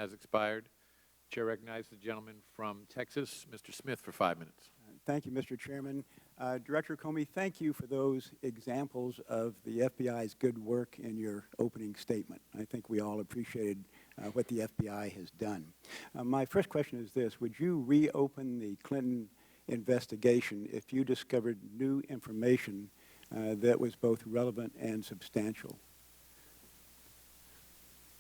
has expired. Chair recognizes the gentleman from Texas, Mr. Smith, for 5 minutes. Thank you, Mr. Chairman. Director Comey, thank you for those examples of the FBI's good work in your opening statement. I think we all appreciated what the FBI has done. My first question is this: would you reopen the Clinton investigation if you discovered new information that was both relevant and substantial?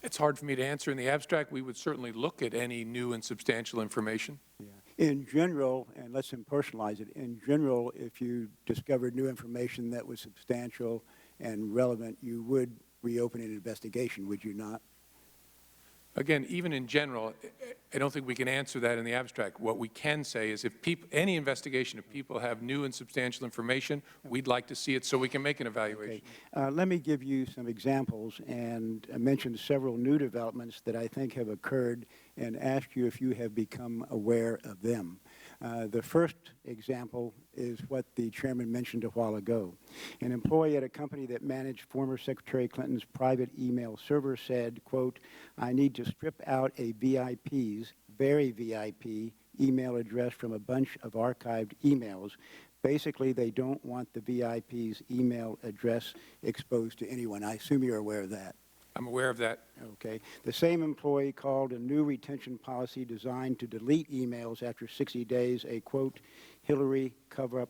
It's hard for me to answer in the abstract. We would certainly look at any new and substantial information. Yeah. In general, and let's impersonalize it, in general, if you discovered new information that was substantial and relevant, you would reopen an investigation, would you not? Again, even in general, I don't think we can answer that in the abstract. What we can say is if any investigation, if people have new and substantial information, we'd like to see it so we can make an evaluation. Okay. Let me give you some examples and mention several new developments that I think have occurred and ask you if you have become aware of them. The first example is what the chairman mentioned a while ago. An employee at a company that managed former Secretary Clinton's private email server said, quote, "I need to strip out a VIP's, very VIP, email address from a bunch of archived emails. Basically, they don't want the VIP's email address exposed to anyone." I assume you're aware of that. I'm aware of that. Okay. The same employee called a new retention policy designed to delete emails after 60 days a, quote, Hillary cover-up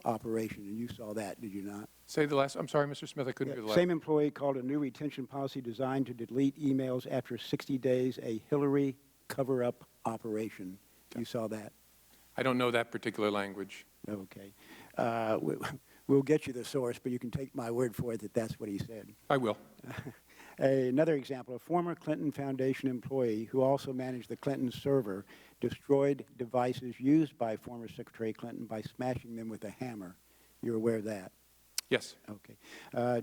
operation. And you saw that, did you not? Say the last. I'm sorry, Mr. Smith, I couldn't hear the last. Same employee called a new retention policy designed to delete emails after 60 days a Hillary cover-up operation. You saw that? I don't know that particular language. Okay. We'll get you the source, but you can take my word for it that that's what he said. I will. Another example, a former Clinton Foundation employee who also managed the Clinton server destroyed devices used by former Secretary Clinton by smashing them with a hammer. You're aware of that? Yes. Okay.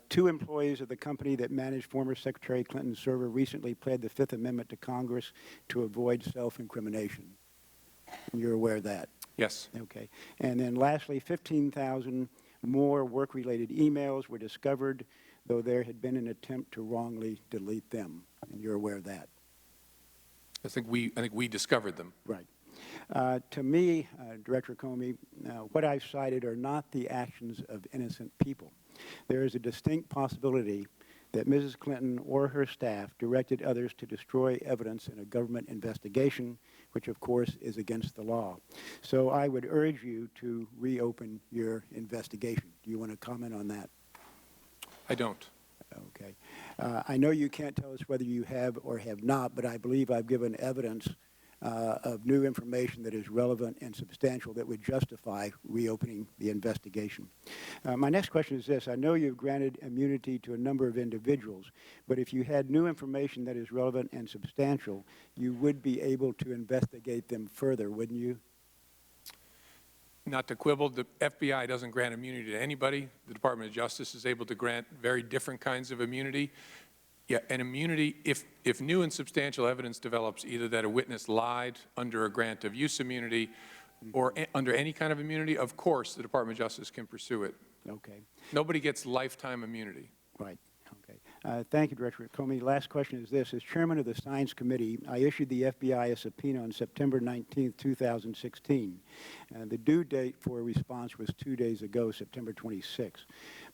Two employees of the company that managed former Secretary Clinton's server recently pled the Fifth Amendment to Congress to avoid self-incrimination. You're aware of that? Yes. Okay. And then lastly, 15,000 more work-related emails were discovered, though there had been an attempt to wrongly delete them. And you're aware of that? I think we discovered them. Right. To me, Director Comey, what I've cited are not the actions of innocent people. There is a distinct possibility that Mrs. Clinton or her staff directed others to destroy evidence in a government investigation, which of course is against the law. So I would urge you to reopen your investigation. Do you want to comment on that? I don't. Okay. I know you can't tell us whether you have or have not, but I believe I've given evidence of new information that is relevant and substantial that would justify reopening the investigation. My next question is this. I know you've granted immunity to a number of individuals, but if you had new information that is relevant and substantial, you would be able to investigate them further, wouldn't you? Not to quibble, the FBI doesn't grant immunity to anybody. The Department of Justice is able to grant very different kinds of immunity. Yeah, and immunity, if new and substantial evidence develops, either that a witness lied under a grant of use immunity or under any kind of immunity, of course the Department of Justice can pursue it. Okay. Nobody gets lifetime immunity. Right. Okay. Thank you, Director Comey. Last question is this. As chairman of the Science Committee, I issued the FBI a subpoena on September 19, 2016. The due date for a response was 2 days ago, September 26.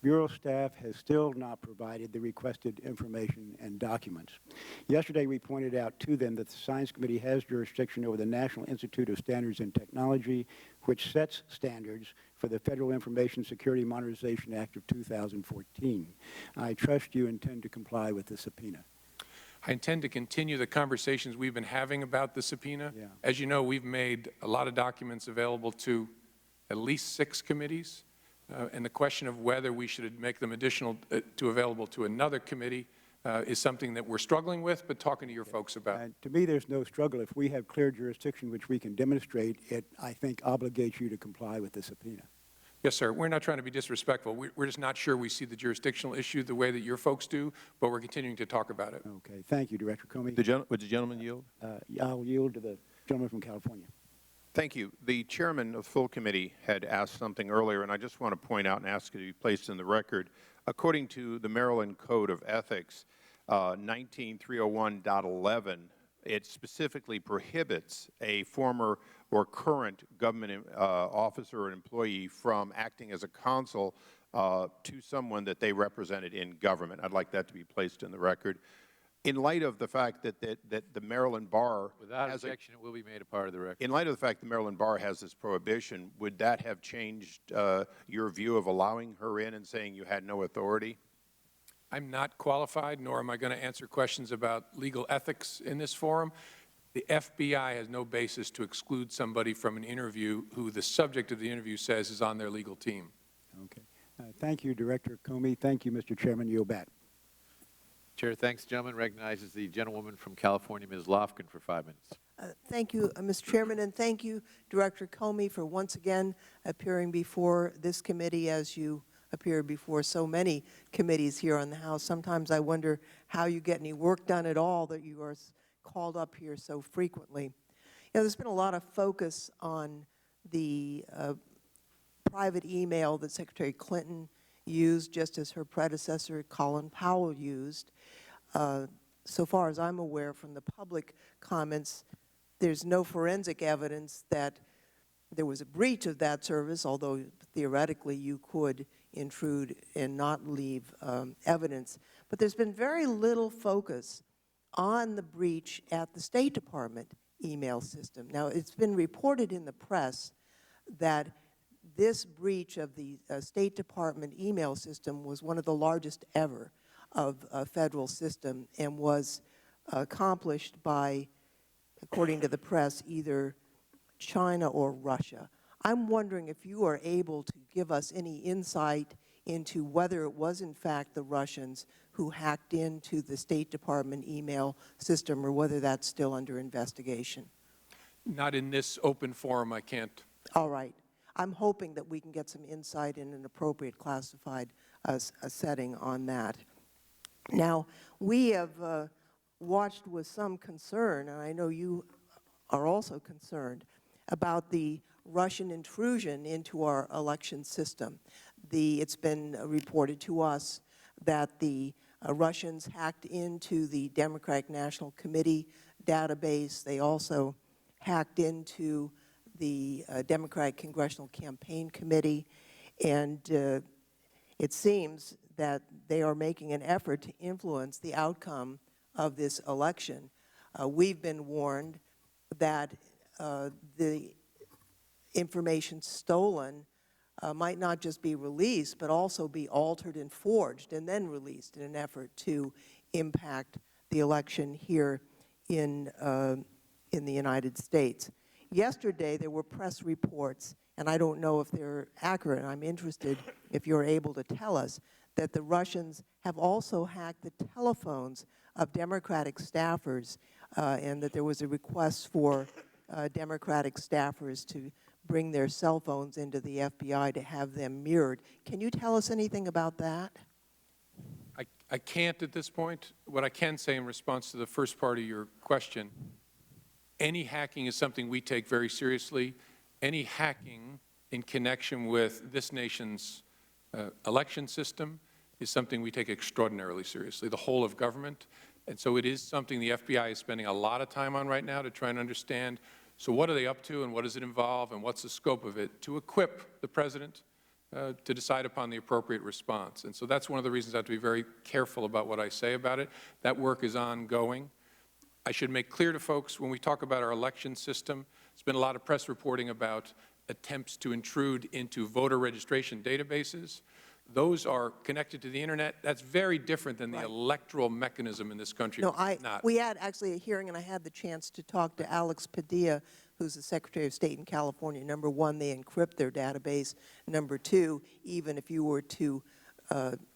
Bureau staff has still not provided the requested information and documents. Yesterday, we pointed out to them that the Science Committee has jurisdiction over the National Institute of Standards and Technology, which sets standards for the Federal Information Security Modernization Act of 2014. I trust you intend to comply with the subpoena. I intend to continue the conversations we've been having about the subpoena. Yeah. As you know, we've made a lot of documents available to at least 6 committees, and the question of whether we should make them available to another committee is something that we're struggling with, but talking to your folks about. To me, there's no struggle. If we have clear jurisdiction, which we can demonstrate, it, I think, obligates you to comply with the subpoena. Yes, sir. We're not trying to be disrespectful. We're just not sure we see the jurisdictional issue the way that your folks do, but we're continuing to talk about it. Okay. Thank you, Director Comey. Would the gentleman yield? I'll yield to the gentleman from California. Thank you. The chairman of the full committee had asked something earlier, and I just want to point out and ask it to be placed in the record. According to the Maryland Code of Ethics, 19301.11 it specifically prohibits a former or current government officer or employee from acting as a counsel to someone that they represented in government. I'd like that to be placed in the record. In light of the fact that the Maryland Bar Without has objection, it will be made a part of the record. in light of the fact the Maryland Bar has this prohibition, would that have changed your view of allowing her in and saying you had no authority? I'm not qualified, nor am I going to answer questions about legal ethics in this forum. The FBI has no basis to exclude somebody from an interview who the subject of the interview says is on their legal team. Okay. Thank you, Director Comey. Thank you, Mr. Chairman. Yield back. Chair thanks the gentleman, recognizes the gentlewoman from California, Ms. Lofgren, for 5 minutes. Thank you, Mr. Chairman, and thank you, Director Comey, for once again appearing before this committee as you appear before so many committees here on the House. Sometimes I wonder how you get any work done at all that you are called up here so frequently. You know, there's been a lot of focus on the private email that Secretary Clinton used, just as her predecessor, Colin Powell, used. So far as I'm aware from the public comments, there's no forensic evidence that there was a breach of that service, although theoretically you could intrude and not leave evidence. But there's been very little focus on the breach at the State Department email system. Now, it's been reported in the press that this breach of the State Department email system was one of the largest ever of a federal system and was accomplished by, according to the press, either China or Russia. I'm wondering if you are able to give us any insight into whether it was in fact the Russians who hacked into the State Department email system or whether that's still under investigation. Not in this open forum, I can't. All right. I'm hoping that we can get some insight in an appropriate classified setting on that. Now, we have watched with some concern, and I know you are also concerned, about the Russian intrusion into our election system. It's been reported to us that the Russians hacked into the Democratic National Committee database. They also hacked into the Democratic Congressional Campaign Committee, and it seems that they are making an effort to influence the outcome of this election. We've been warned that the information stolen might not just be released, but also be altered and forged and then released in an effort to impact the election here in the United States. Yesterday, there were press reports, and I don't know if they're accurate. I'm interested if you're able to tell us that the Russians have also hacked the telephones of Democratic staffers and that there was a request for Democratic staffers to bring their cell phones into the FBI to have them mirrored. Can you tell us anything about that? I can't at this point. What I can say in response to the first part of your question, any hacking is something we take very seriously. Any hacking in connection with this nation's election system is something we take extraordinarily seriously, the whole of government. And so it is something the FBI is spending a lot of time on right now to try and understand, so what are they up to and what does it involve and what's the scope of it, to equip the President to decide upon the appropriate response. And so that's one of the reasons I have to be very careful about what I say about it. That work is ongoing. I should make clear to folks, when we talk about our election system, there's been a lot of press reporting about attempts to intrude into voter registration databases. Those are connected to the Internet. That's very different than the electoral mechanism in this country. No, we had actually a hearing, and I had the chance to talk to Alex Padilla, who's the Secretary of State in California. Number one, they encrypt their database. Number two, even if you were to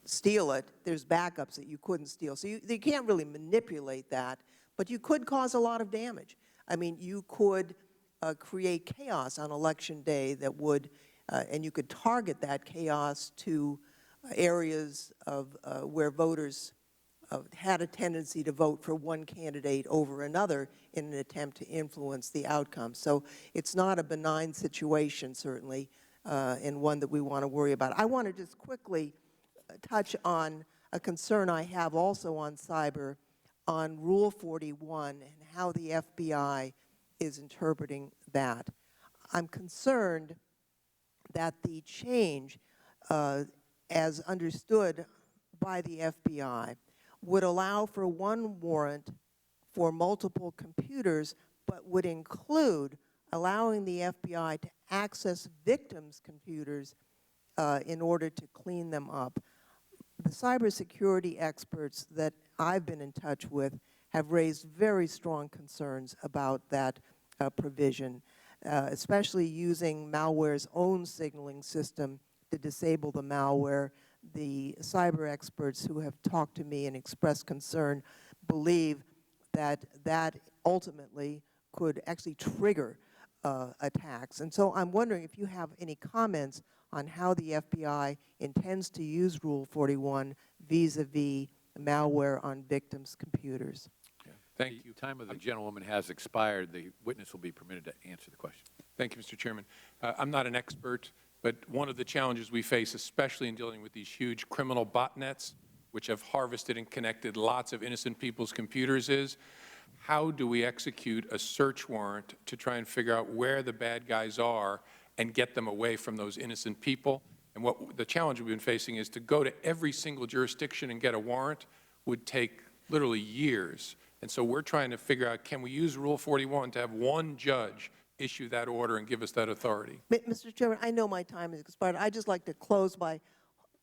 steal it, there's backups that you couldn't steal. So you can't really manipulate that, but you could cause a lot of damage. I mean, you could create chaos on Election Day that would, and you could target that chaos to areas of where voters had a tendency to vote for one candidate over another in an attempt to influence the outcome. So it's not a benign situation, certainly, and one that we want to worry about. I want to just quickly touch on a concern I have also on cyber, on Rule 41 and how the FBI is interpreting that. I'm concerned that the change, as understood by the FBI, would allow for one warrant for multiple computers, but would include allowing the FBI to access victims' computers in order to clean them up. The cybersecurity experts that I've been in touch with have raised very strong concerns about that provision, especially using malware's own signaling system to disable the malware. The cyber experts who have talked to me and expressed concern believe that that ultimately could actually trigger attacks. And so I'm wondering if you have any comments on how the FBI intends to use Rule 41 vis-a-vis malware on victims' computers. Thank you. The time of the gentlewoman has expired. The witness will be permitted to answer the question. Thank you, Mr. Chairman. I'm not an expert, but one of the challenges we face, especially in dealing with these huge criminal botnets, which have harvested and connected lots of innocent people's computers, is how do we execute a search warrant to try and figure out where the bad guys are and get them away from those innocent people? And what the challenge we've been facing is to go to every single jurisdiction and get a warrant would take literally years. And so we're trying to figure out, can we use Rule 41 to have one judge issue that order and give us that authority? Mr. Chairman, I know my time has expired. I'd just like to close by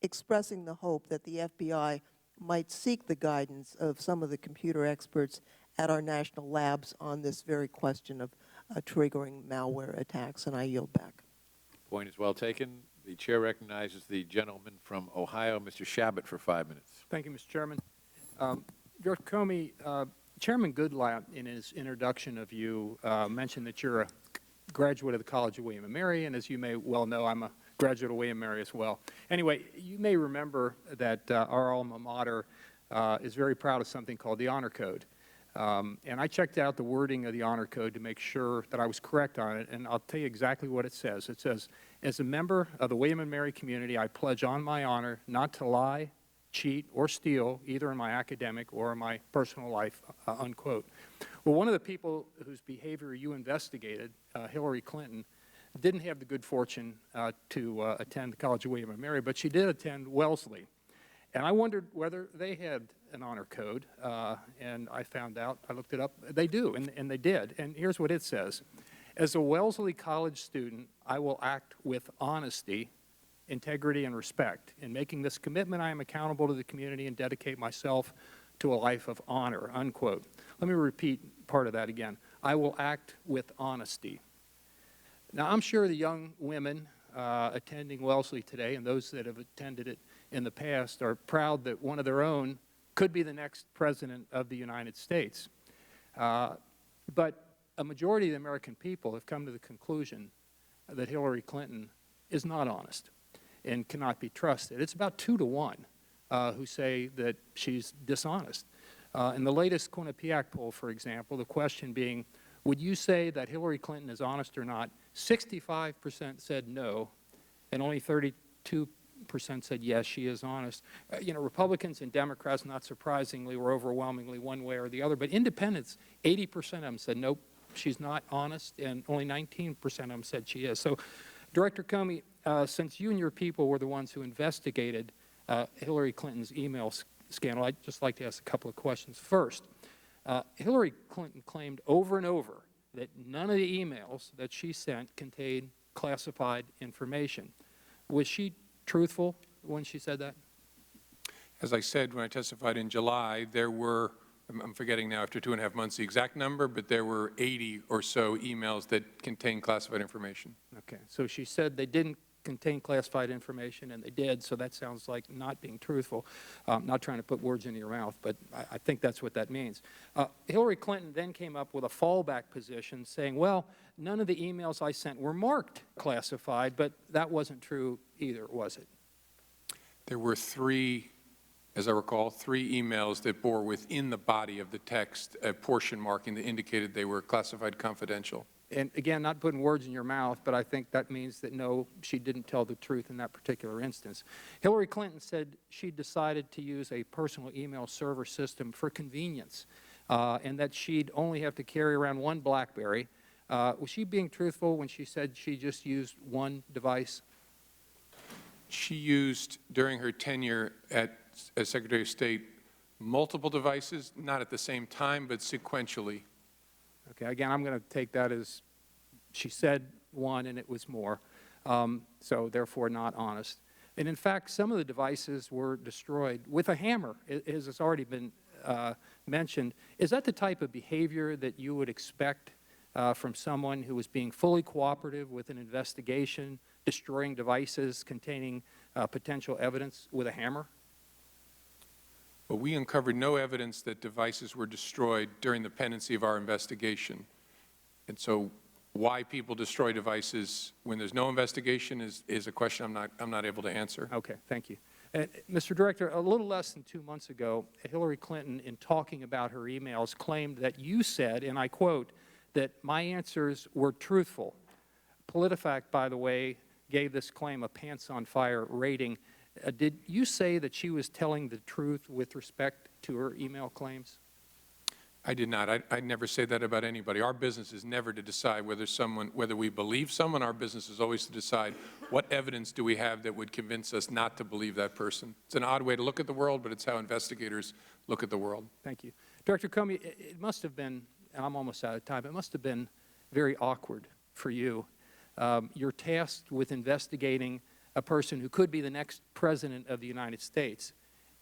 expressing the hope that the FBI might seek the guidance of some of the computer experts at our national labs on this very question of triggering malware attacks, and I yield back. Point is well taken. The chair recognizes the gentleman from Ohio, Mr. Shabbat, for 5 minutes. Thank you, Mr. Chairman. Director Comey, Chairman Goodlatte, in his introduction of you, mentioned that you're a graduate of the College of William & Mary, and as you may well know, I'm a graduate of William & Mary as well. Anyway, you may remember that our alma mater is very proud of something called the Honor Code. And I checked out the wording of the Honor Code to make sure that I was correct on it, and I'll tell you exactly what it says. It says, as a member of the William & Mary community, I pledge on my honor not to lie, cheat, or steal, either in my academic or in my personal life, unquote. Well, one of the people whose behavior you investigated, Hillary Clinton, didn't have the good fortune to attend the College of William & Mary, but she did attend Wellesley. And I wondered whether they had an honor code, and I found out, I looked it up, they do, and they did. And here's what it says. As a Wellesley College student, I will act with honesty, integrity, and respect. In making this commitment, I am accountable to the community and dedicate myself to a life of honor, unquote. Let me repeat part of that again. I will act with honesty. Now, I'm sure the young women attending Wellesley today and those that have attended it in the past are proud that one of their own could be the next president of the United States. But a majority of the American people have come to the conclusion that Hillary Clinton is not honest and cannot be trusted. It's about 2 to 1 who say that she's dishonest. In the latest Quinnipiac poll, for example, the question being, would you say that Hillary Clinton is honest or not? 65% said no, and only 32% said yes, she is honest. You know, Republicans and Democrats, not surprisingly, were overwhelmingly one way or the other, but independents, 80% of them said nope, she's not honest, and only 19% of them said she is. So, Director Comey, since you and your people were the ones who investigated Hillary Clinton's email scandal, I'd just like to ask a couple of questions. First, Hillary Clinton claimed over and over that none of the emails that she sent contained classified information. Was she truthful when she said that? As I said when I testified in July, there were, I'm forgetting now after 2.5 months the exact number, but there were 80 or so emails that contained classified information. Okay, so she said they didn't contain classified information, and they did, so that sounds like not being truthful. Not trying to put words into your mouth, but I think that's what that means. Hillary Clinton then came up with a fallback position saying, well, none of the emails I sent were marked classified, but that wasn't true either, was it? There were 3, as I recall, 3 emails that bore within the body of the text a portion marking that indicated they were classified confidential. And again, not putting words in your mouth, but I think that means that no, she didn't tell the truth in that particular instance. Hillary Clinton said she decided to use a personal email server system for convenience. and that she'd only have to carry around one BlackBerry. Was she being truthful when she said she just used one device? She used, during her tenure as Secretary of State, multiple devices, not at the same time, but sequentially. Okay, again, I'm going to take that as she said one and it was more, so therefore not honest. And in fact, some of the devices were destroyed with a hammer, as has already been mentioned. Is that the type of behavior that you would expect from someone who was being fully cooperative with an investigation, destroying devices containing potential evidence with a hammer? But we uncovered no evidence that devices were destroyed during the pendency of our investigation. And so why people destroy devices when there's no investigation is a question I'm not able to answer. Okay, thank you. Mr. Director, a little less than 2 months ago, Hillary Clinton, in talking about her emails, claimed that you said, and I quote, that my answers were truthful. PolitiFact, by the way, gave this claim a pants-on-fire rating. Did you say that she was telling the truth with respect to her email claims? I did not. I never say that about anybody. Our business is never to decide whether we believe someone. Our business is always to decide what evidence do we have that would convince us not to believe that person. It's an odd way to look at the world, but it's how investigators look at the world. Thank you. Director Comey, it must have been, and I'm almost out of time, it must have been very awkward for you. You're tasked with investigating a person who could be the next President of the United States.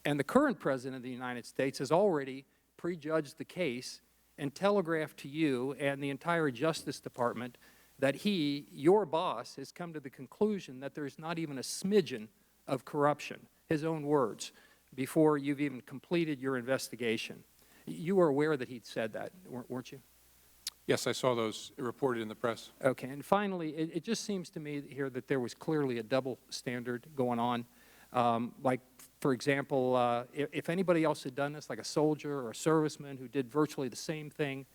And the current President of the United States has already prejudged the case and telegraphed to you and the entire Justice Department that he, your boss, has come to the conclusion that there's not even a smidgen of corruption, his own words, before you've even completed your investigation. You were aware that he'd said that, weren't you? Yes, I saw those reported in the press. Okay, and finally, it just seems to me here that there was clearly a double standard going on. Like, for example, if anybody else had done this, like a soldier or a serviceman who did virtually the same thing,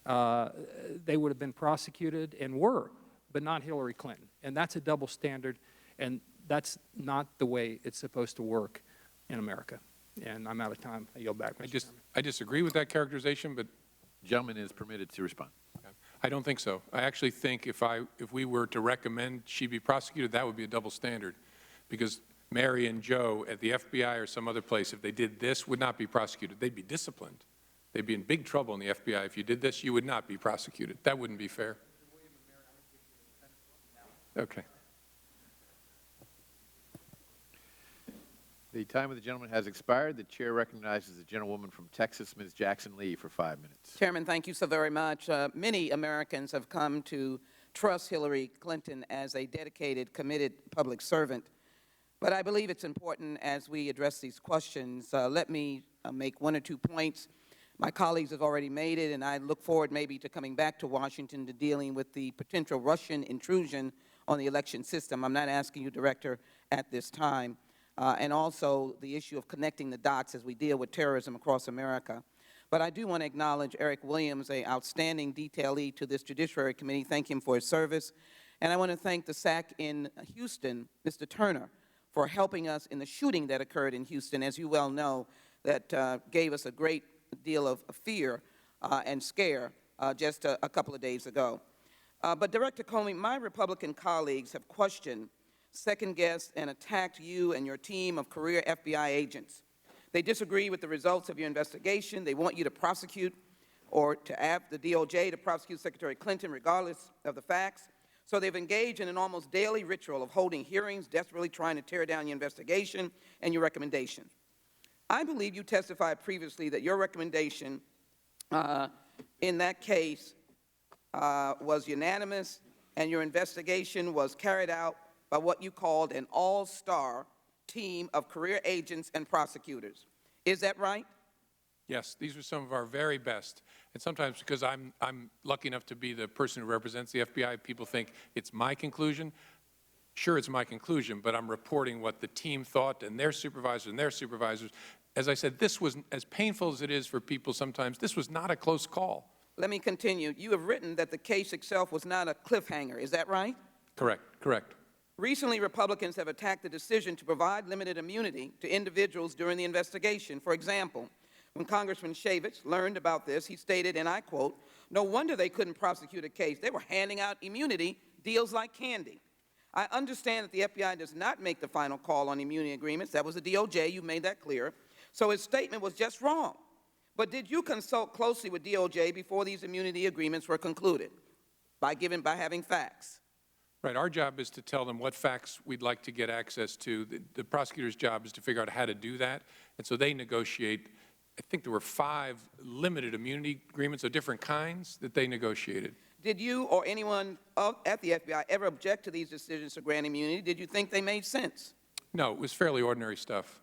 they would have been prosecuted and were, but not Hillary Clinton. And that's a double standard, and that's not the way it's supposed to work in America. And I'm out of time. I yield back, Mr. Chairman. I disagree with that characterization, but The gentleman is permitted to respond. I don't think so. I actually think if we were to recommend she be prosecuted, that would be a double standard, because Mary and Joe at the FBI or some other place, if they did this, would not be prosecuted. They'd be disciplined. They'd be in big trouble in the FBI. If you did this, you would not be prosecuted. That wouldn't be fair. Okay. The time of the gentleman has expired. The chair recognizes the gentlewoman from Texas, Ms. Jackson Lee, for 5 minutes. Chairman, thank you so very much. Many Americans have come to trust Hillary Clinton as a dedicated, committed public servant. But I believe it's important as we address these questions. Let me make 1 or 2 points. My colleagues have already made it, and I look forward maybe to coming back to Washington to dealing with the potential Russian intrusion on the election system. I'm not asking you, Director, at this time. And also the issue of connecting the dots as we deal with terrorism across America. But I do want to acknowledge Eric Williams, an outstanding detailee to this Judiciary Committee. Thank him for his service. And I want to thank the SAC in Houston, Mr. Turner, for helping us in the shooting that occurred in Houston, as you well know, that gave us a great deal of fear and scare just a couple of days ago. But Director Comey, my Republican colleagues have questioned, second-guessed, and attacked you and your team of career FBI agents. They disagree with the results of your investigation. They want you to prosecute or to have the DOJ to prosecute Secretary Clinton regardless of the facts. So they've engaged in an almost daily ritual of holding hearings, desperately trying to tear down your investigation and your recommendation. I believe you testified previously that your recommendation in that case was unanimous, and your investigation was carried out by what you called an all-star team of career agents and prosecutors. Is that right? Yes, these are some of our very best. And sometimes because I'm lucky enough to be the person who represents the FBI, people think it's my conclusion. Sure, it's my conclusion, but I'm reporting what the team thought and their supervisors and their supervisors. As I said, this was, as painful as it is for people sometimes, this was not a close call. Let me continue. You have written that the case itself was not a cliffhanger. Is that right? Correct, correct. Recently, Republicans have attacked the decision to provide limited immunity to individuals during the investigation. For example, When Congressman Shavitz learned about this, he stated, and I quote, "No wonder they couldn't prosecute a case. They were handing out immunity deals like candy." I understand that the FBI does not make the final call on immunity agreements. That was the DOJ. You made that clear. So his statement was just wrong. But did you consult closely with DOJ before these immunity agreements were concluded by having facts? Right. Our job is to tell them what facts we'd like to get access to. The prosecutor's job is to figure out how to do that. And so they negotiate. I think there were 5 limited immunity agreements of different kinds that they negotiated. Did you or anyone at the FBI ever object to these decisions to grant immunity? Did you think they made sense? No, it was fairly ordinary stuff.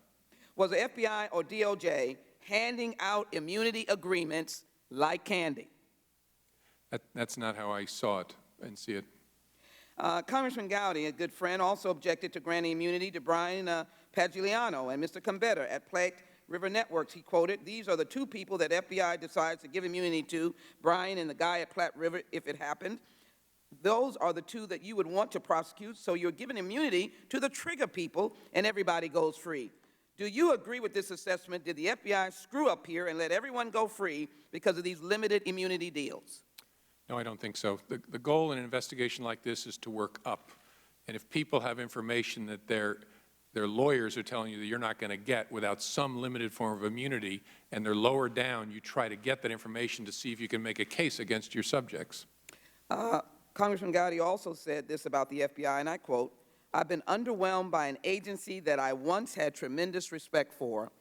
Was the FBI or DOJ handing out immunity agreements like candy? That's not how I saw it and see it. Congressman Gowdy, a good friend, also objected to granting immunity to Brian Pagliano and Mr. Combetta at Platte River Networks. He quoted, "These are the 2 people that FBI decides to give immunity to, Brian and the guy at Platte River, if it happened. Those are the 2 that you would want to prosecute, so you're giving immunity to the trigger people, and everybody goes free." Do you agree with this assessment? Did the FBI screw up here and let everyone go free because of these limited immunity deals? No, I don't think so. The goal in an investigation like this is to work up. And if people have information that their lawyers are telling you that you're not going to get without some limited form of immunity, and they're lower down, you try to get that information to see if you can make a case against your subjects. Congressman Gowdy also said this about the FBI, and I quote, "I've been underwhelmed by an agency that I once had tremendous respect for."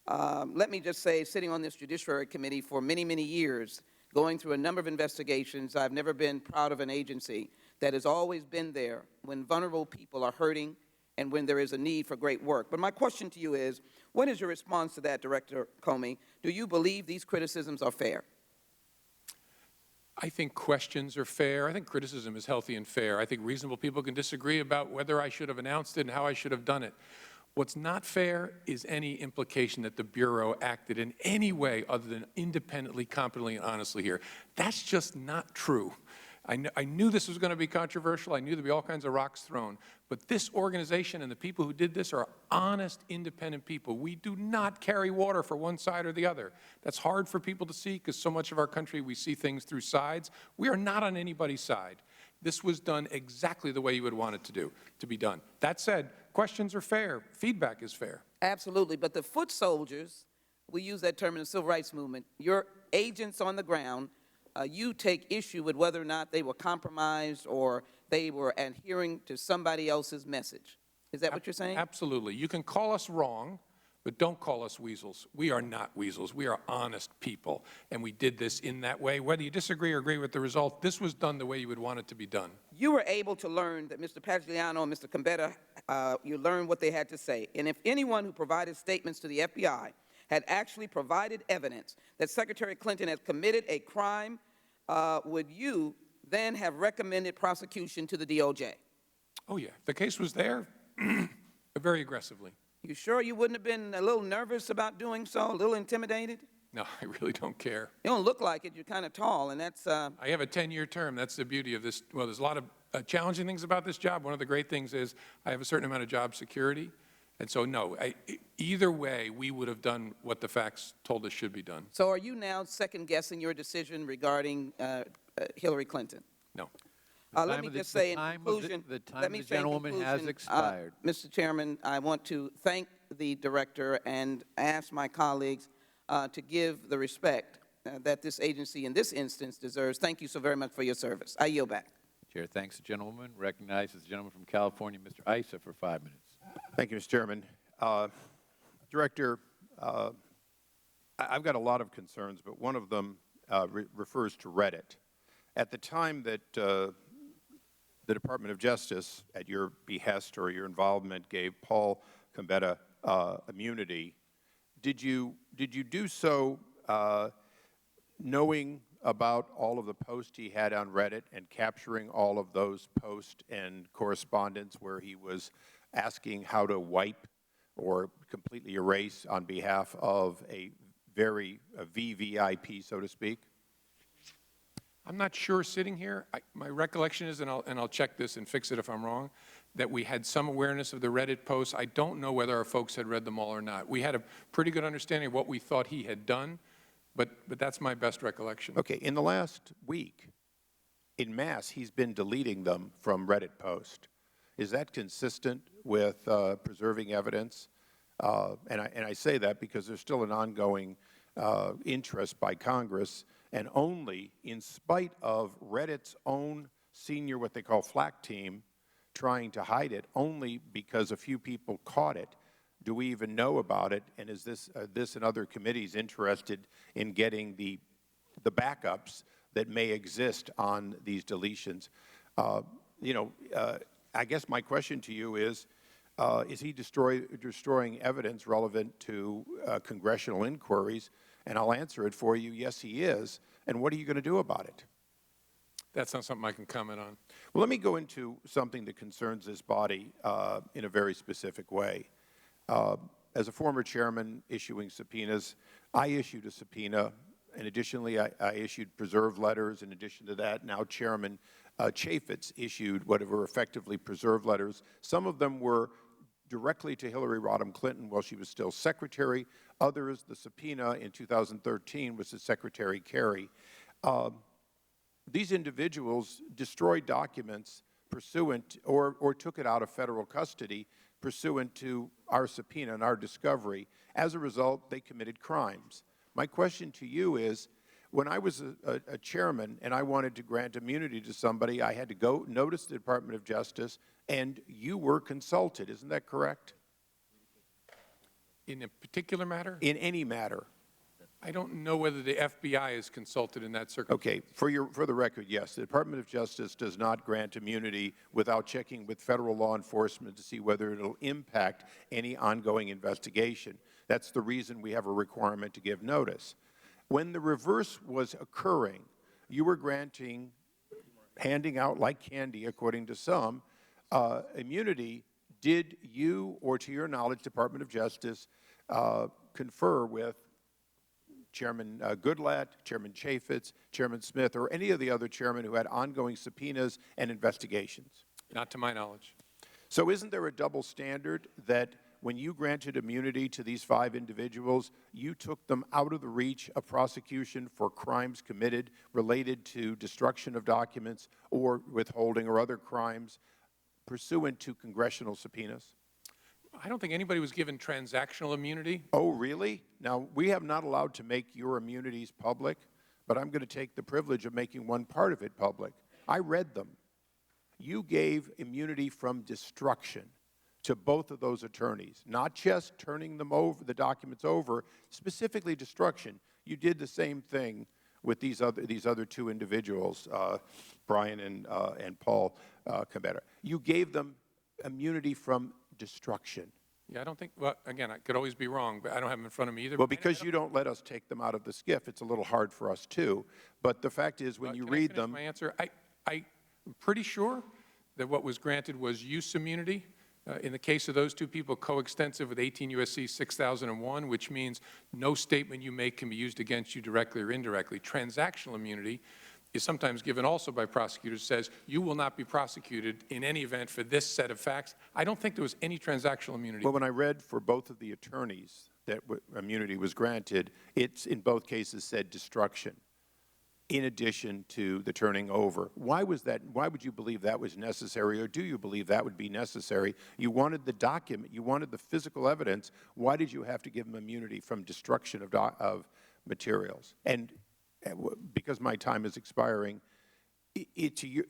Let me just say, sitting on this Judiciary Committee for many, many years, going through a number of investigations, I've never been proud of an agency that has always been there when vulnerable people are hurting and when there is a need for great work. But my question to you is, what is your response to that, Director Comey? Do you believe these criticisms are fair? I think questions are fair. I think criticism is healthy and fair. I think reasonable people can disagree about whether I should have announced it and how I should have done it. What's not fair is any implication that the Bureau acted in any way other than independently, competently, and honestly here. That's just not true. I knew this was going to be controversial. I knew there'd be all kinds of rocks thrown. But this organization and the people who did this are honest, independent people. We do not carry water for one side or the other. That's hard for people to see because so much of our country, we see things through sides. We are not on anybody's side. This was done exactly the way you would want it to be done. That said, questions are fair. Feedback is fair. Absolutely, but the foot soldiers, we use that term in the Civil Rights Movement, your agents on the ground, you take issue with whether or not they were compromised or they were adhering to somebody else's message. Is that what you're saying? Absolutely. You can call us wrong, but don't call us weasels. We are not weasels. We are honest people, and we did this in that way. Whether you disagree or agree with the result, this was done the way you would want it to be done. You were able to learn that Mr. Pagliano and Mr. Combetta, you learned what they had to say. And if anyone who provided statements to the FBI had actually provided evidence that Secretary Clinton had committed a crime, would you then have recommended prosecution to the DOJ? Oh, yeah. The case was there very aggressively. You sure you wouldn't have been a little nervous about doing so, a little intimidated? No, I really don't care. You don't look like it. You're kind of tall, and that's... I have a 10-year term. That's the beauty of this. Well, there's a lot of challenging things about this job. One of the great things is I have a certain amount of job security. And so, no, either way, we would have done what the facts told us should be done. So are you now second-guessing your decision regarding Hillary Clinton? No. Let me just say in conclusion, the time of the gentlewoman has expired. Mr. Chairman, I want to thank the director and ask my colleagues to give the respect that this agency in this instance deserves. Thank you so very much for your service. I yield back. Chair thanks the gentlewoman. Recognizes the gentleman from California, Mr. Issa, for 5 minutes. Thank you, Mr. Chairman. Director, I've got a lot of concerns, but one of them refers to Reddit. At the time that the Department of Justice, at your behest or your involvement, gave Paul Combetta immunity, did you do so knowing about all of the posts he had on Reddit and capturing all of those posts and correspondence where he was asking how to wipe or completely erase on behalf of a VVIP, so to speak? I'm not sure sitting here. My recollection is, and I'll check this and fix it if I'm wrong, that we had some awareness of the Reddit posts. I don't know whether our folks had read them all or not. We had a pretty good understanding of what we thought he had done, but that's my best recollection. Okay, in the last week, en masse, he's been deleting them from Reddit posts. Is that consistent with preserving evidence? And I say that because there's still an ongoing interest by Congress, and only in spite of Reddit's own senior, what they call flak team, trying to hide it, only because a few people caught it, do we even know about it, and is this and other committees interested in getting the backups that may exist on these deletions? I guess my question to you is he destroying evidence relevant to congressional inquiries? And I'll answer it for you, yes, he is. And what are you going to do about it? That's not something I can comment on. Well, let me go into something that concerns this body in a very specific way. As a former chairman issuing subpoenas, I issued a subpoena, and additionally, I issued preserved letters. In addition to that, now Chairman Chaffetz issued what were effectively preserved letters. Some of them were directly to Hillary Rodham Clinton while she was still Secretary. Others, the subpoena in 2013 was to Secretary Kerry. These individuals destroyed documents pursuant or took it out of federal custody pursuant to our subpoena and our discovery. As a result, they committed crimes. My question to you is, when I was a chairman and I wanted to grant immunity to somebody, I had to go notice the Department of Justice, and you were consulted. Isn't that correct? In a particular matter? In any matter. I don't know whether the FBI is consulted in that circumstance. Okay. For the record, yes, the Department of Justice does not grant immunity without checking with federal law enforcement to see whether it will impact any ongoing investigation. That's the reason we have a requirement to give notice. When the reverse was occurring, you were handing out like candy, according to some, immunity. Did you, or to your knowledge, Department of Justice, confer with Chairman Goodlatte, Chairman Chaffetz, Chairman Smith, or any of the other chairmen who had ongoing subpoenas and investigations? Not to my knowledge. So isn't there a double standard that when you granted immunity to these 5 individuals, you took them out of the reach of prosecution for crimes committed related to destruction of documents or withholding or other crimes pursuant to congressional subpoenas? I don't think anybody was given transactional immunity. Oh, really? Now, we have not allowed to make your immunities public, but I'm going to take the privilege of making one part of it public. I read them. You gave immunity from destruction to both of those attorneys, not just turning them over, the documents over, specifically destruction. You did the same thing with these other 2 individuals, Brian and Paul Cabetta. You gave them immunity from destruction. Yeah, I don't think, well, again, I could always be wrong, but I don't have them in front of me either. Well, because you don't let us take them out of the skiff, it's a little hard for us too. But the fact is, when you read them, my answer, I'm pretty sure that what was granted was use immunity. In the case of those 2 people, coextensive with 18 U.S.C. 6001, which means no statement you make can be used against you directly or indirectly. Transactional immunity is sometimes given also by prosecutors, says you will not be prosecuted in any event for this set of facts. I don't think there was any transactional immunity. well, when I read for both of the attorneys that immunity was granted, it's in both cases said destruction, in addition to the turning over. Why was that? Why would you believe that was necessary, or do you believe that would be necessary? You wanted the document. You wanted the physical evidence. Why did you have to give them immunity from destruction of materials? And because my time is expiring,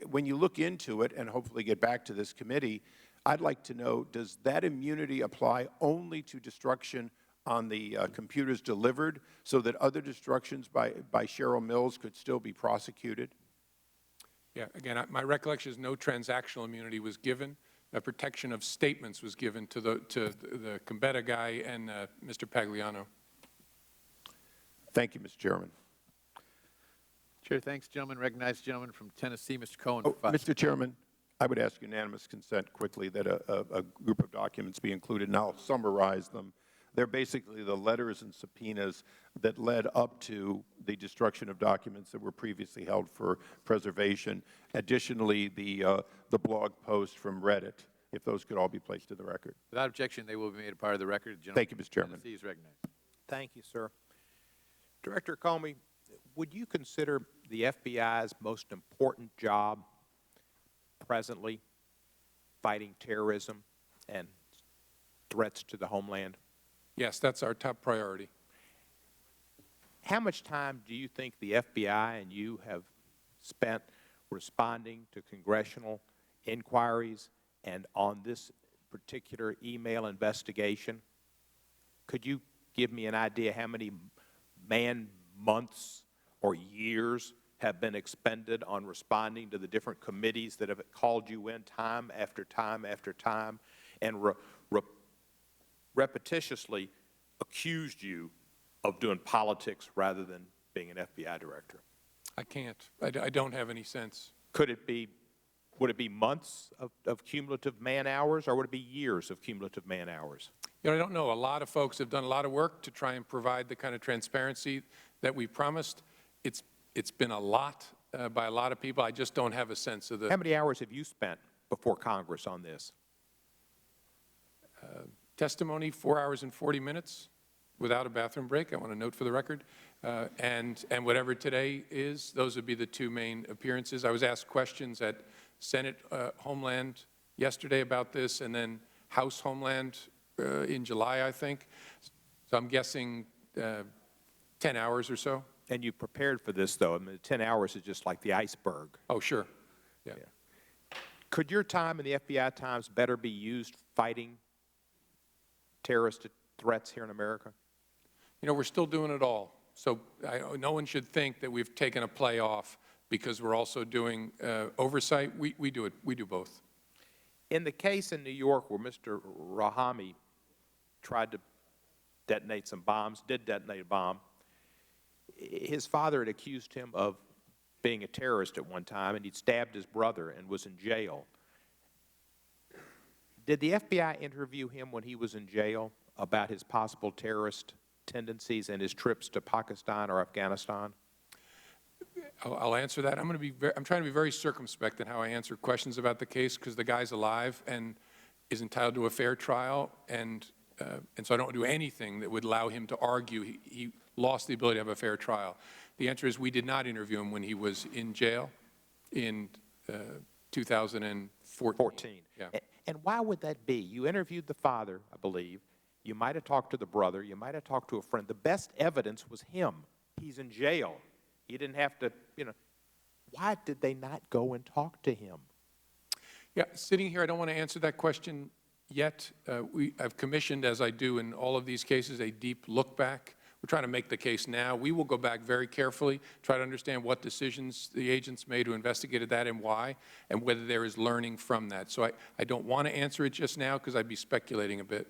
when you look into it and hopefully get back to this committee, I'd like to know, does that immunity apply only to destruction on the computers delivered so that other destructions by Cheryl Mills could still be prosecuted? Yeah, again, my recollection is no transactional immunity was given. A protection of statements was given to the Gambetta guy and Mr. Pagliano. Thank you, Mr. Chairman. Chair, thanks, gentlemen. Recognize the gentleman from Tennessee, Mr. Cohen. Oh, Mr. Chairman, I would ask unanimous consent quickly that a group of documents be included, and I'll summarize them. They're basically the letters and subpoenas that led up to the destruction of documents that were previously held for preservation. Additionally, the blog post from Reddit, if those could all be placed in the record. Without objection, they will be made a part of the record. Thank you, Mr. Chairman. Tennessee is recognized. Thank you, sir. Director Comey, would you consider the FBI's most important job presently fighting terrorism and threats to the homeland? Yes, that's our top priority. How much time do you think the FBI and you have spent responding to congressional inquiries and on this particular email investigation? Could you give me an idea how many months or years have been expended on responding to the different committees that have called you in time after time after time and repetitiously accused you of doing politics rather than being an FBI director? I can't. I don't have any sense. Would it be months of cumulative man-hours, or would it be years of cumulative man-hours? You know, I don't know. A lot of folks have done a lot of work to try and provide the kind of transparency that we promised. It's been a lot by a lot of people. I just don't have a sense of the... How many hours have you spent before Congress on this? Testimony, 4 hours and 40 minutes without a bathroom break, I want to note for the record. And whatever today is, those would be the two main appearances. I was asked questions at Senate Homeland yesterday about this, and then House Homeland in July, I think. So I'm guessing 10 hours or so. And you prepared for this, though. I mean, 10 hours is just like the iceberg. Oh, sure. Yeah. Could your time and the FBI times better be used fighting terrorist threats here in America? You know, we're still doing it all. So no one should think that we've taken a play off because we're also doing oversight. We do it. We do both. In the case in New York where Mr. Rahami tried to detonate some bombs, did detonate a bomb, his father had accused him of being a terrorist at one time, and he'd stabbed his brother and was in jail. Did the FBI interview him when he was in jail about his possible terrorist tendencies and his trips to Pakistan or Afghanistan? I'll answer that. I'm trying to be very circumspect in how I answer questions about the case because the guy's alive and is entitled to a fair trial, and so I don't do anything that would allow him to argue he lost the ability to have a fair trial. The answer is we did not interview him when he was in jail in 2014. Yeah. And why would that be? You interviewed the father, I believe. You might have talked to the brother. You might have talked to a friend. The best evidence was him. He's in jail. You didn't have to, why did they not go and talk to him? Yeah, sitting here, I don't want to answer that question yet. I've commissioned, as I do in all of these cases, a deep look back. We're trying to make the case now. We will go back very carefully, try to understand what decisions the agents made who investigated that and why, and whether there is learning from that. So I don't want to answer it just now because I'd be speculating a bit.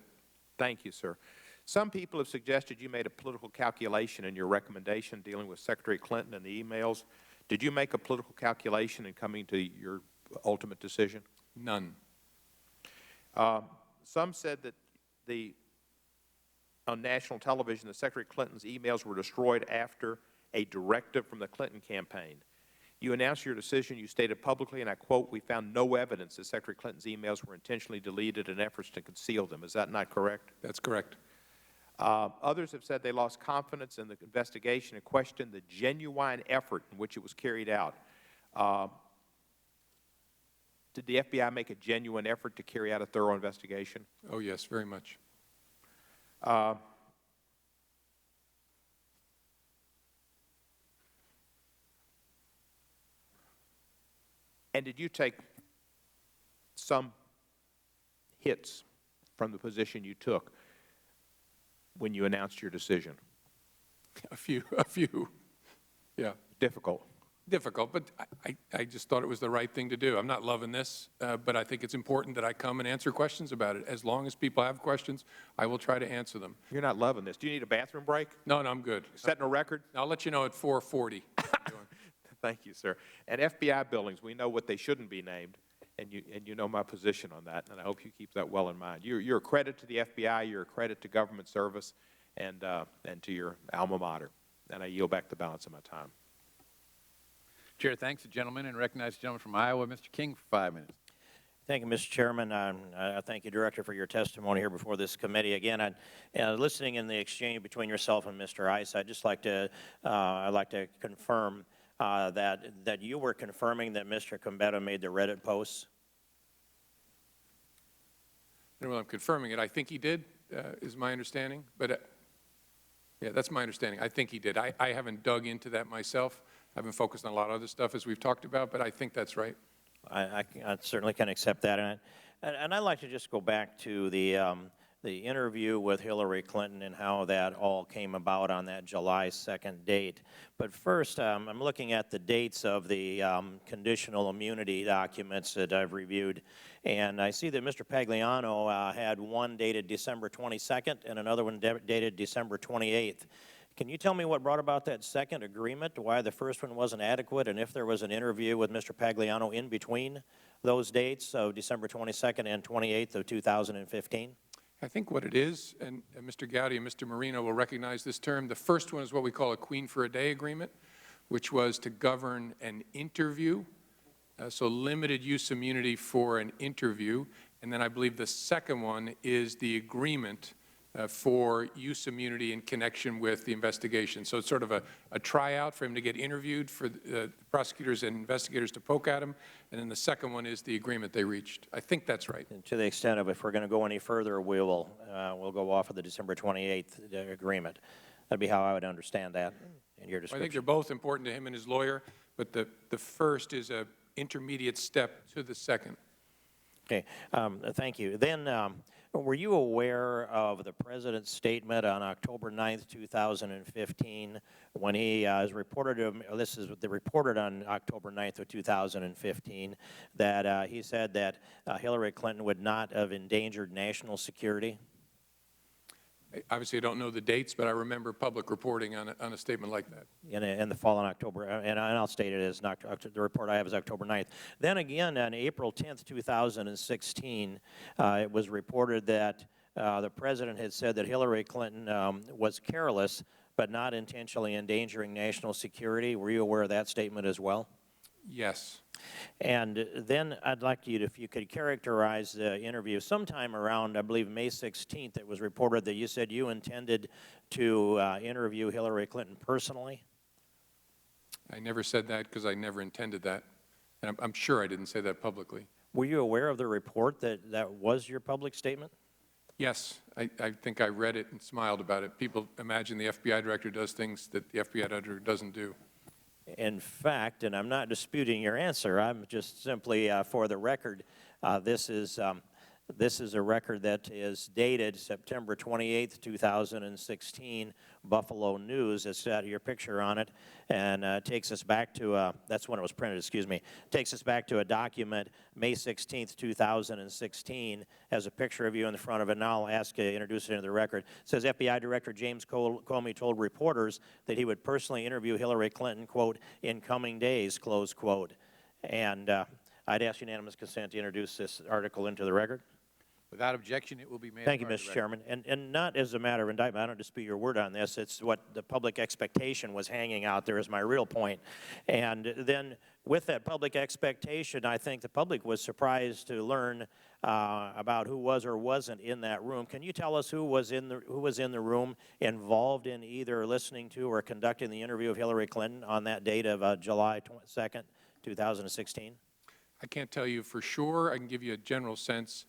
Thank you, sir. Some people have suggested you made a political calculation in your recommendation dealing with Secretary Clinton and the emails. Did you make a political calculation in coming to your ultimate decision? None. Some said that on national television, that Secretary Clinton's emails were destroyed after a directive from the Clinton campaign. You announced your decision. You stated publicly, and I quote, "We found no evidence that Secretary Clinton's emails were intentionally deleted in efforts to conceal them." Is that not correct? That's correct. Others have said they lost confidence in the investigation and questioned the genuine effort in which it was carried out. Did the FBI make a genuine effort to carry out a thorough investigation? Oh, yes, very much. And did you take some hits from the position you took when you announced your decision? A few, yeah. Difficult. Difficult, but I just thought it was the right thing to do. I'm not loving this, but I think it's important that I come and answer questions about it. As long as people have questions, I will try to answer them. You're not loving this. Do you need a bathroom break? No, I'm good. Setting a record? I'll let you know at 4:40. Thank you, sir. And FBI buildings, we know what they shouldn't be named. and you know my position on that, and I hope you keep that well in mind. You're a credit to the FBI, you're a credit to government service, and to your alma mater. And I yield back the balance of my time. Chair thanks the gentleman and recognize the gentleman from Iowa, Mr. King, for 5 minutes. Thank you, Mr. Chairman. I thank you, Director, for your testimony here before this committee. Again, listening in the exchange between yourself and Mr. Ice, I'd like to confirm that you were confirming that Mr. Combetta made the Reddit posts. Well, I'm confirming it. I think he did, is my understanding. But yeah, that's my understanding. I think he did. I haven't dug into that myself. I've been focused on a lot of other stuff, as we've talked about, but I think that's right. I certainly can accept that. And I'd like to just go back to the interview with Hillary Clinton and how that all came about on that July 2nd date. But first, I'm looking at the dates of the conditional immunity documents that I've reviewed, and I see that Mr. Pagliano had one dated December 22nd and another one dated December 28th. Can you tell me what brought about that second agreement, why the first one wasn't adequate, and if there was an interview with Mr. Pagliano in between those dates of December 22nd and 28th of 2015? I think what it is, and Mr. Gowdy and Mr. Marino will recognize this term, the first one is what we call a Queen for a Day agreement, which was to govern an interview, so limited use immunity for an interview. And then I believe the second one is the agreement for use immunity in connection with the investigation. So it's sort of a tryout for him to get interviewed, for the prosecutors and investigators to poke at him, and then the second one is the agreement they reached. I think that's right. And to the extent of if we're going to go any further, we'll go off of the December 28th agreement. That'd be how I would understand that in your description. Well, I think they're both important to him and his lawyer, but the first is an intermediate step to the second. Okay, thank you. Then, were you aware of the President's statement on October 9th, 2015, when he is reported, this is reported on October 9th of 2015, that he said that Hillary Clinton would not have endangered national security? Obviously, I don't know the dates, but I remember public reporting on a statement like that. In the fall in October, and I'll state it as the report I have is October 9th. Then again, on April 10th, 2016, it was reported that the President had said that Hillary Clinton was careless, but not intentionally endangering national security. Were you aware of that statement as well? Yes. And then I'd like you to, if you could characterize the interview. Sometime around, I believe, May 16th, it was reported that you said you intended to interview Hillary Clinton personally. I never said that because I never intended that. And I'm sure I didn't say that publicly. Were you aware of the report that that was your public statement? Yes. I think I read it and smiled about it. People imagine the FBI director does things that the FBI director doesn't do. In fact, and I'm not disputing your answer, I'm just simply, for the record, this is a record that is dated September 28th, 2016, Buffalo News. It's got your picture on it, and takes us back to, that's when it was printed, excuse me, takes us back to a document, May 16th, 2016, has a picture of you in the front of it, and I'll ask you to introduce it into the record. It says FBI Director James Comey told reporters that he would personally interview Hillary Clinton, quote, in coming days, close quote. And I'd ask unanimous consent to introduce this article into the record. Without objection, it will be made. Thank you, Mr. Chairman. And not as a matter of indictment, I don't dispute your word on this. It's what the public expectation was hanging out there is my real point. And then with that public expectation, I think the public was surprised to learn about who was or wasn't in that room. Can you tell us who was in the room involved in either listening to or conducting the interview of Hillary Clinton on that date of July 2nd, 2016? I can't tell you for sure. I can give you a general sense.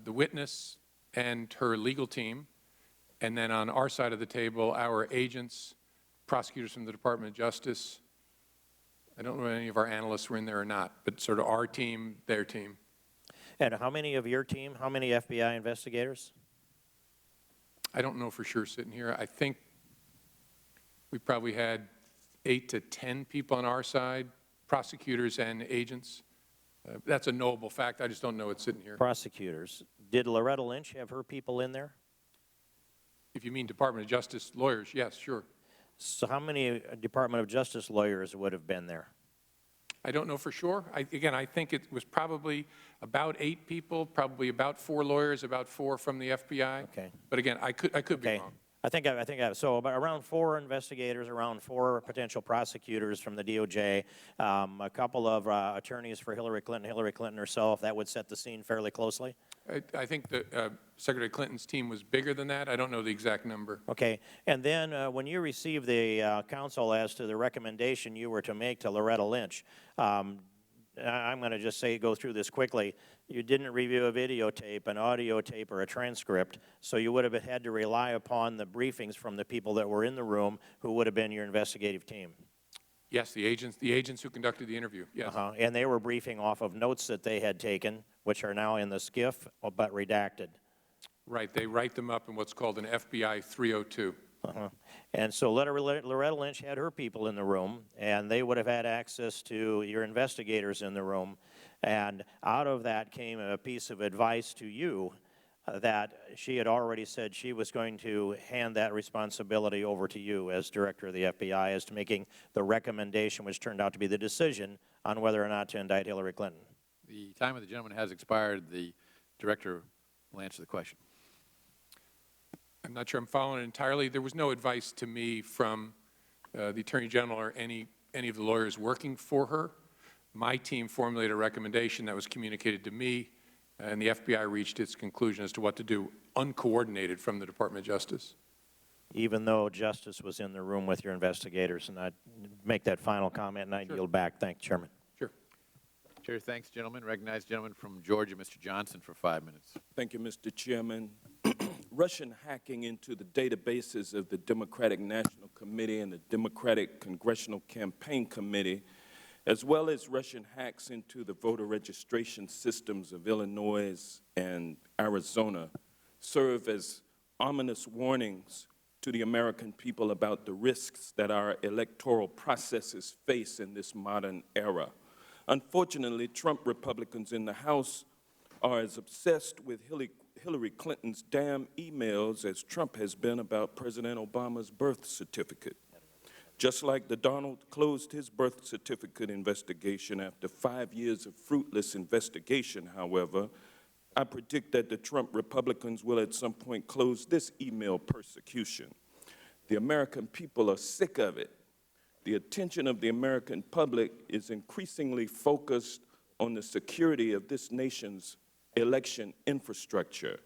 The witness and her legal team, and then on our side of the table, our agents, prosecutors from the Department of Justice. I don't know if any of our analysts were in there or not, but sort of our team, their team. And how many of your team, how many FBI investigators? I don't know for sure sitting here. I think we probably had 8 to 10 people on our side, prosecutors and agents. That's a knowable fact. I just don't know it sitting here. Prosecutors. Did Loretta Lynch have her people in there? If you mean Department of Justice lawyers, yes, sure. So how many Department of Justice lawyers would have been there? I don't know for sure. Again, I think it was probably about 8 people, probably about 4 lawyers, about 4 from the FBI. Okay. But again, I could be Okay. wrong. So about around 4 investigators, around 4 potential prosecutors from the DOJ, a couple of attorneys for Hillary Clinton herself. That would set the scene fairly closely. I think that Secretary Clinton's team was bigger than that. I don't know the exact number. Okay, and then when you received the counsel as to the recommendation you were to make to Loretta Lynch, I'm going to just go through this quickly. You didn't review a videotape, an audio tape, or a transcript, so you would have had to rely upon the briefings from the people that were in the room who would have been your investigative team. Yes, the agents who conducted the interview, yes. And they were briefing off of notes that they had taken, which are now in the SCIF, but redacted. Right, they write them up in what's called an FBI 302. And so Loretta Lynch had her people in the room, and they would have had access to your investigators in the room. And out of that came a piece of advice to you that she had already said she was going to hand that responsibility over to you as director of the FBI as to making the recommendation, which turned out to be the decision on whether or not to indict Hillary Clinton. The time of the gentleman has expired. The director will answer the question. I'm not sure I'm following it entirely. There was no advice to me from the Attorney General or any of the lawyers working for her. My team formulated a recommendation that was communicated to me, and the FBI reached its conclusion as to what to do, uncoordinated from the Department of Justice. Even though Justice was in the room with your investigators, and I'd make that final comment, and I'd yield back. Thank you, Chairman. Sure. Chair thanks gentlemen. Recognize gentleman from Georgia, Mr. Johnson, for 5 minutes. Thank you, Mr. Chairman. Russian hacking into the databases of the Democratic National Committee and the Democratic Congressional Campaign Committee, as well as Russian hacks into the voter registration systems of Illinois and Arizona, serve as ominous warnings to the American people about the risks that our electoral processes face in this modern era. Unfortunately, Trump Republicans in the House are as obsessed with Hillary Clinton's damn emails as Trump has been about President Obama's birth certificate. Just like the Donald closed his birth certificate investigation after 5 years of fruitless investigation, however, I predict that the Trump Republicans will at some point close this email persecution. The American people are sick of it. The attention of the American public is increasingly focused on the security of this nation's election infrastructure.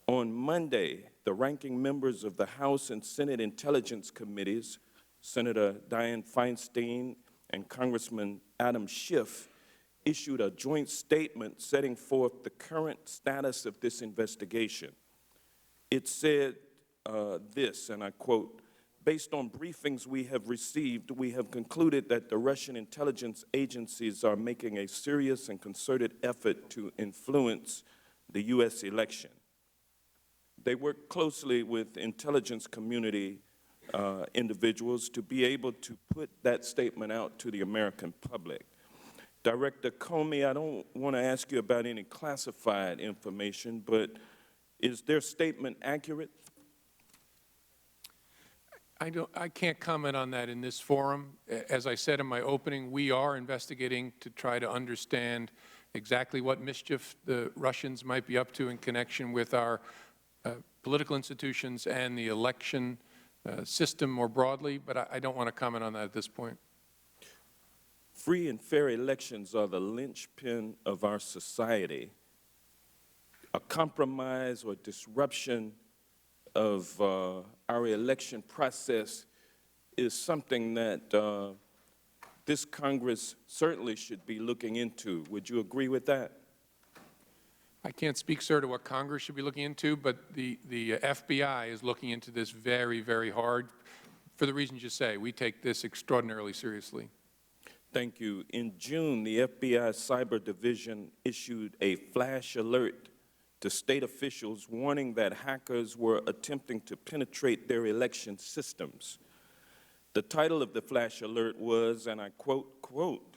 On Monday, the ranking members of the House and Senate Intelligence Committees, Senator Dianne Feinstein and Congressman Adam Schiff, issued a joint statement setting forth the current status of this investigation. It said this, and I quote, "Based on briefings we have received, we have concluded that the Russian intelligence agencies are making a serious and concerted effort to influence the U.S. election." They work closely with intelligence community individuals to be able to put that statement out to the American public. Director Comey, I don't want to ask you about any classified information, but is their statement accurate? I can't comment on that in this forum. As I said in my opening, we are investigating to try to understand exactly what mischief the Russians might be up to in connection with our political institutions and the election system more broadly, but I don't want to comment on that at this point. Free and fair elections are the linchpin of our society. A compromise or disruption of our election process is something that this Congress certainly should be looking into. Would you agree with that? I can't speak, sir, to what Congress should be looking into, but the FBI is looking into this very, very hard for the reasons you say. We take this extraordinarily seriously. Thank you. In June, the FBI Cyber Division issued a flash alert to state officials warning that hackers were attempting to penetrate their election systems. The title of the flash alert was, and I quote,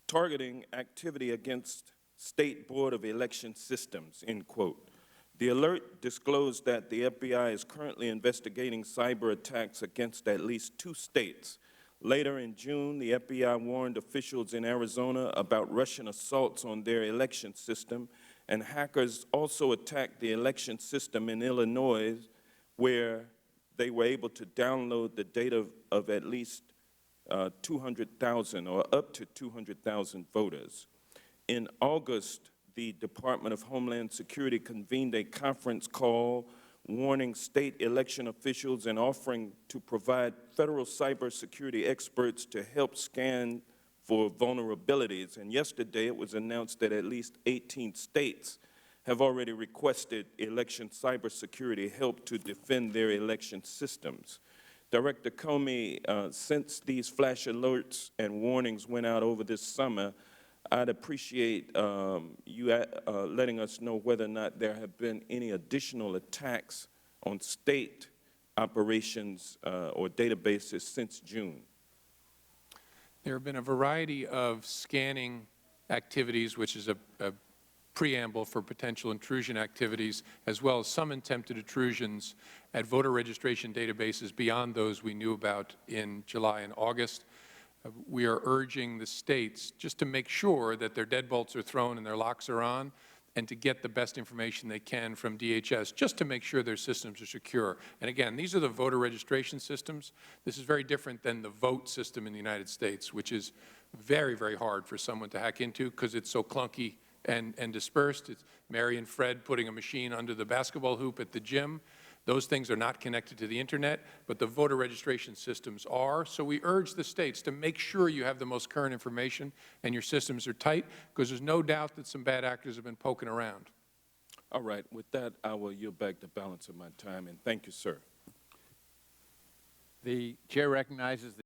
"Targeting Activity Against State Board of Election Systems," end quote. The alert disclosed that the FBI is currently investigating cyber attacks against at least 2 states, Later in June, the FBI warned officials in Arizona about Russian assaults on their election system, and hackers also attacked the election system in Illinois, where they were able to download the data of at least 200,000 or up to 200,000 voters. In August, the Department of Homeland Security convened a conference call warning state election officials and offering to provide federal cybersecurity experts to help scan for vulnerabilities. And yesterday it was announced that at least 18 states have already requested election cybersecurity help to defend their election systems. Director Comey, since these flash alerts and warnings went out over this summer, I'd appreciate you letting us know whether or not there have been any additional attacks on state operations or databases since June. There have been a variety of scanning activities, which is a preamble for potential intrusion activities, as well as some attempted intrusions at voter registration databases beyond those we knew about in July and August. We are urging the states just to make sure that their deadbolts are thrown and their locks are on, and to get the best information they can from DHS, just to make sure their systems are secure. And again, these are the voter registration systems. This is very different than the vote system in the United States, which is very, very hard for someone to hack into because it's so clunky and dispersed. It's Mary and Fred putting a machine under the basketball hoop at the gym. Those things are not connected to the internet, but the voter registration systems are. So we urge the states to make sure you have the most current information and your systems are tight, because there's no doubt that some bad actors have been poking around. All right, with that, I will yield back the balance of my time, and thank you, sir. The chair recognizes the